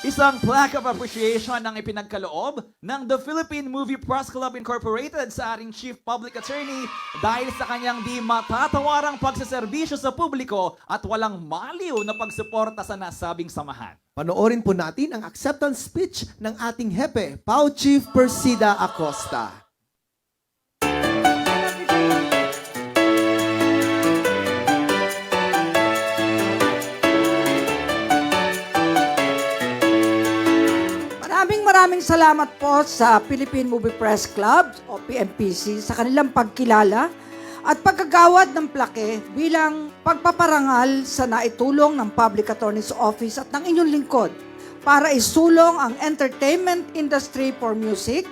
Isang plaque of appreciation ang ipinagkaloob ng The Philippine Movie Press Club Incorporated sa ating Chief Public Attorney dahil sa kanyang di matatawarang pagsaserbisyo sa publiko at walang maliw na pagsuporta sa nasabing samahan. Panoorin po natin ang acceptance speech ng ating hepe, PAO Chief Persida Acosta. Maraming salamat po sa Philippine Movie Press Club o PMPC sa kanilang pagkilala at pagkagawad ng plaque bilang pagpaparangal sa naitulong ng Public Attorney's Office at ng inyong lingkod para isulong ang entertainment industry for music.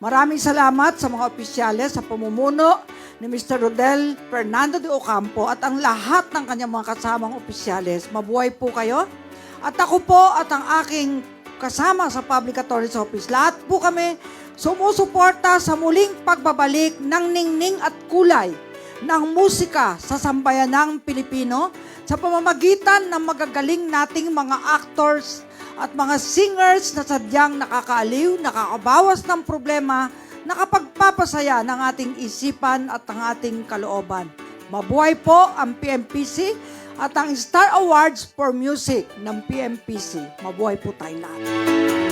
Maraming salamat sa mga opisyales sa pamumuno ni Mr. Rodel Fernando de Ocampo at ang lahat ng kanyang mga kasamang opisyales. Mabuhay po kayo. At ako po at ang aking kasama sa Public Attorney's Office. Lahat po kami sumusuporta sa muling pagbabalik ng ningning at kulay ng musika sa sambayanang Pilipino sa pamamagitan ng magagaling nating mga actors at mga singers na sadyang nakakaaliw, nakakabawas ng problema, nakapagpapasaya ng ating isipan at ng ating kalooban. Mabuhay po ang PMPC at ang Star Awards for Music ng PMPC. Mabuhay po tayo lahat.